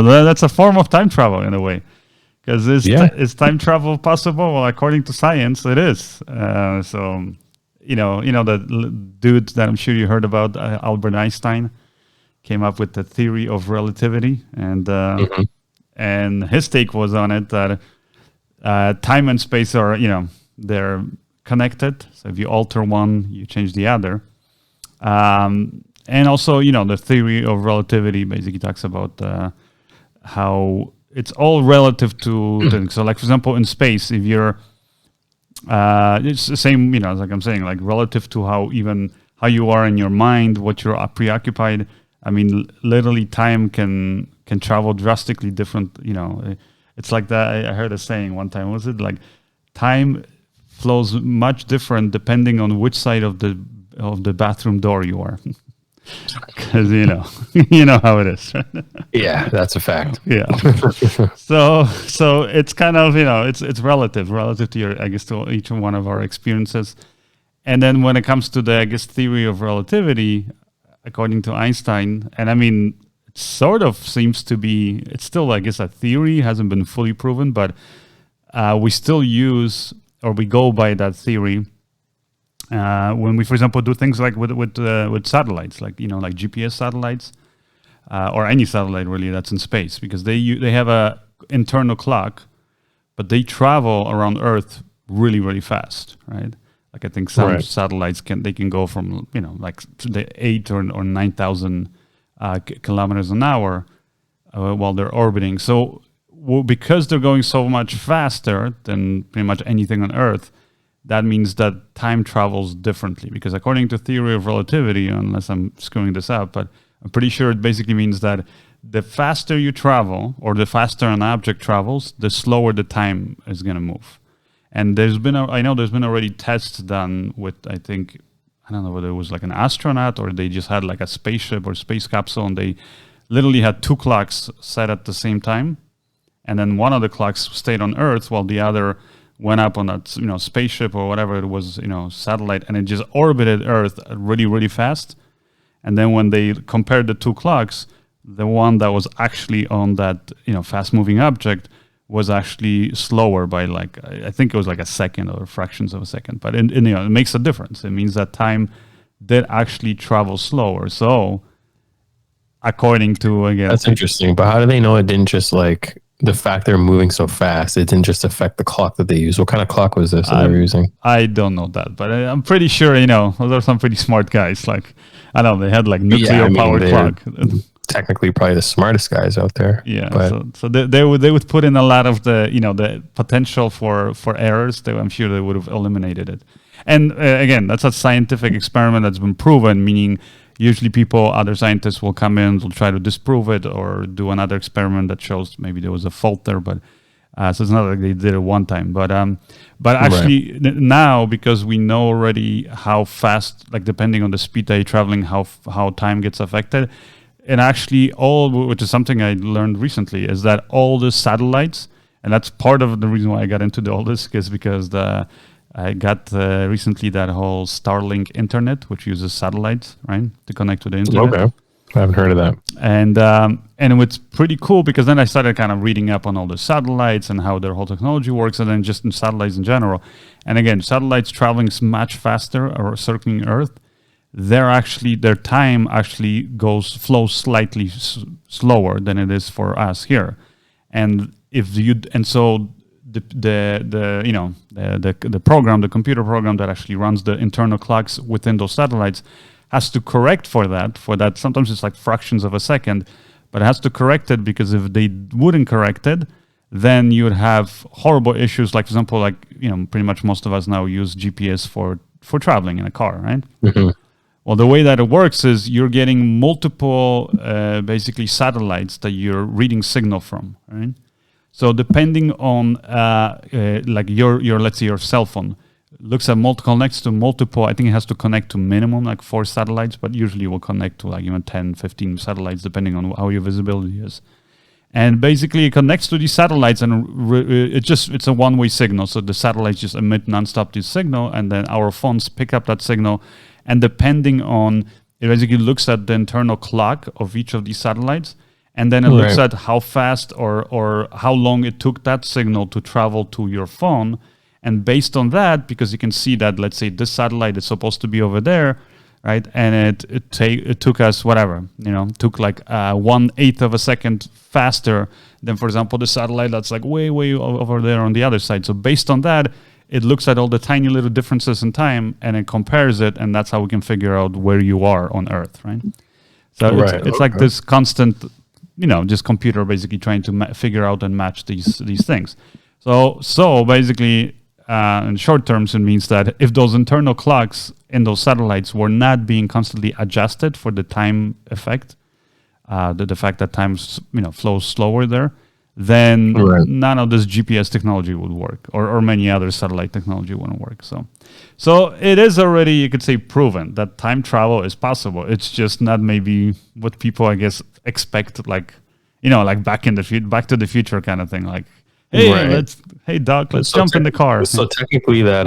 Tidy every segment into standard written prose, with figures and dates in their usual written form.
That's a form of time travel in a way. Because is time travel possible? Well, according to science, it is. So, the dude that I'm sure you heard about, Albert Einstein, came up with the theory of relativity, and his take was on it that time and space are, they're connected. So if you alter one, you change the other. And also, the theory of relativity basically talks about how it's all relative to things. So, like, for example, in space, if you're, it's the same, like I'm saying, like relative to how you are in your mind, what you're preoccupied. I mean, literally time can travel drastically different, it's like that. I heard a saying one time, was it like time flows much different depending on which side of the bathroom door you are. Because you know how it is. Yeah, that's a fact. Yeah. So it's kind of it's relative to your, I guess, to each one of our experiences. And then when it comes to the, I guess, theory of relativity, according to Einstein, and I mean, it sort of seems to be, it's still, I guess, a theory, hasn't been fully proven, but we still use, or we go by that theory. When we, for example, do things like with satellites, like like GPS satellites, or any satellite really that's in space, because they have a internal clock, but they travel around Earth really, really fast, right? Like I think some satellites can go from like the 8 or 9,000 kilometers an hour while they're orbiting. So because they're going so much faster than pretty much anything on Earth, that means that time travels differently, because according to theory of relativity, unless I'm screwing this up, but I'm pretty sure it basically means that the faster you travel, or the faster an object travels, the slower the time is going to move. And I know there's been already tests done with, I don't know whether it was like an astronaut or they just had like a spaceship or space capsule, and they literally had two clocks set at the same time. And then one of the clocks stayed on Earth while the other went up on that spaceship or whatever it was, satellite, and it just orbited Earth really, really fast. And then when they compared the two clocks, the one that was actually on that fast moving object was actually slower by like, I think it was like a second or fractions of a second. But it makes a difference. It means that time did actually travel slower. So according to, again, that's interesting. But how do they know it didn't just like, the fact they're moving so fast, it didn't just affect the clock that they use? What kind of clock was this that they were using? I don't know that, but I'm pretty sure, those are some pretty smart guys. Like, I don't know, they had like nuclear powered clock. Technically probably the smartest guys out there. Yeah. But so they would put in a lot of the, the potential for errors. I'm sure they would have eliminated it. And again, that's a scientific experiment that's been proven, meaning usually other scientists will come in, will try to disprove it or do another experiment that shows maybe there was a fault there. But so it's not like they did it one time. But actually now, because we know already how fast, like depending on the speed that you're traveling, how time gets affected. And actually which is something I learned recently, is that all the satellites, and that's part of the reason why I got into all this, is because I got recently that whole Starlink internet, which uses satellites, right, to connect to the internet. Okay, I haven't heard of that. And it's pretty cool, because then I started kind of reading up on all the satellites and how their whole technology works, and then just in satellites in general. And again, satellites traveling much faster or circling Earth, their time actually flows slightly slower than it is for us here. And so the program, the computer program that actually runs the internal clocks within those satellites, has to correct for that. Sometimes it's like fractions of a second, but it has to correct it, because if they wouldn't correct it, then you would have horrible issues. Like, for example, pretty much most of us now use GPS for traveling in a car, right? Mm-hmm. Well, the way that it works is you're getting multiple basically satellites that you're reading signal from, right? So depending on like your let's say your cell phone looks at connects to multiple, I think it has to connect to minimum like 4 satellites, but usually it will connect to like even 10, 15 satellites depending on how your visibility is. And basically it connects to these satellites, and it's a one-way signal. So the satellites just emit nonstop this signal, and then our phones pick up that signal, and depending on, it basically looks at the internal clock of each of these satellites. and then it looks at how fast or how long it took that signal to travel to your phone. And based on that, because you can see that, let's say this satellite is supposed to be over there, right? And it took us whatever, took like 1/8 of a second faster than, for example, the satellite that's like way over there on the other side. So based on that, it looks at all the tiny little differences in time and it compares it, and that's how we can figure out where you are on Earth, right? So it's like this constant, just computer basically trying to figure out and match these things. So basically, in short terms, it means that if those internal clocks in those satellites were not being constantly adjusted for the time effect, the fact that time flows slower there, then none of this GPS technology would work, or many other satellite technology wouldn't work. So it is already, you could say, proven that time travel is possible. It's just not maybe what people, I guess, expect, like Back to the Future kind of thing, like, hey Doc, let's jump in the car. So technically that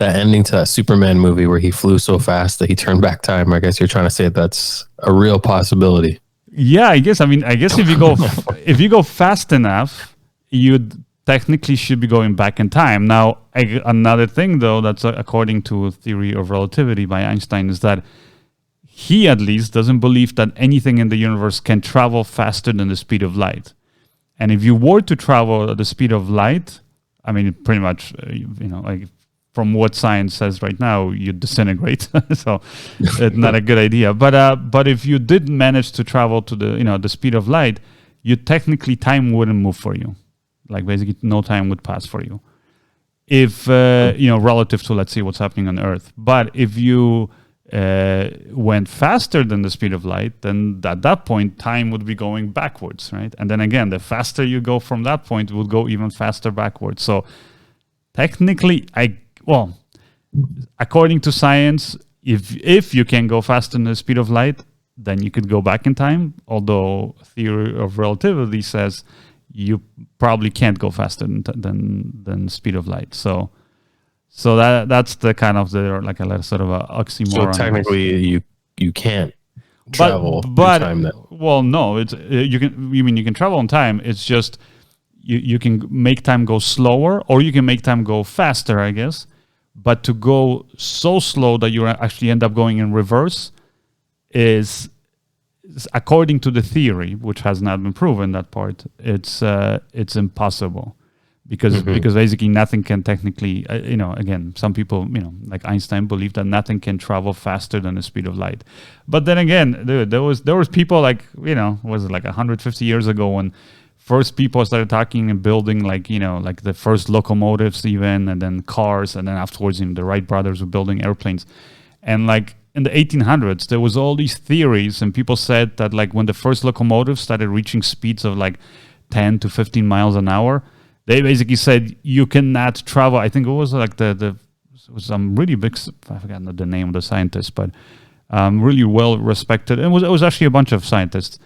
ending to that Superman movie where he flew so fast that he turned back time, I guess you're trying to say that's a real possibility. Yeah, I guess if you go fast enough, you technically should be going back in time. Now, another thing though, that's according to theory of relativity by Einstein, is that he at least doesn't believe that anything in the universe can travel faster than the speed of light. And if you were to travel at the speed of light, I mean, pretty much, like from what science says right now, you disintegrate. So it's not a good idea. But if you did manage to travel to the speed of light, technically time wouldn't move for you. Like basically no time would pass for you. If, relative to, let's say, what's happening on Earth. But if you went faster than the speed of light, then at that point, time would be going backwards, right? And then again, the faster you go from that point, it would go even faster backwards. So technically, according to science, if you can go faster than the speed of light, then you could go back in time. Although theory of relativity says you probably can't go faster than speed of light. So that's the kind of like a sort of a oxymoron. So technically, you can't travel in time. Then. Well, no, it's you can. You mean you can travel in time? It's just you can make time go slower, or you can make time go faster, I guess. But to go so slow that you actually end up going in reverse is according to the theory, which has not been proven. That part, it's impossible. Because basically nothing can technically, again, some people, like Einstein, believe that nothing can travel faster than the speed of light. But then again, dude, there was people like, was it like 150 years ago when first people started talking and building like the first locomotives even, and then cars, and then afterwards the Wright brothers were building airplanes. And like in the 1800s, there was all these theories, and people said that like when the first locomotives started reaching speeds of like 10 to 15 miles an hour, they basically said you cannot travel. I think it was like it was some really big, I forgot the name of the scientist, but really well respected. And it was actually a bunch of scientists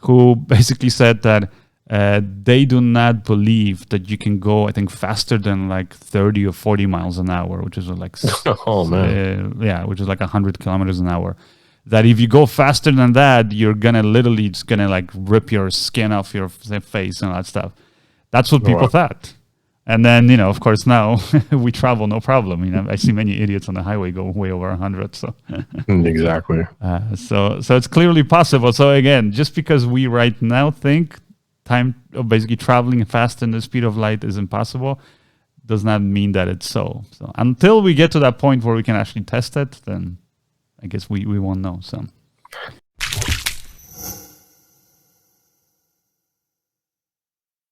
who basically said that they do not believe that you can go, I think, faster than like 30 or 40 miles an hour, which is like, which is like 100 kilometers an hour. That if you go faster than that, you're it's gonna like rip your skin off your face and all that stuff. That's what people thought. And then, of course, now we travel no problem. I see many idiots on the highway go way over 100. So exactly. So it's clearly possible. So again, just because we right now think time of basically traveling faster than the speed of light is impossible, does not mean that it's so. So until we get to that point where we can actually test it, then I guess we won't know. So.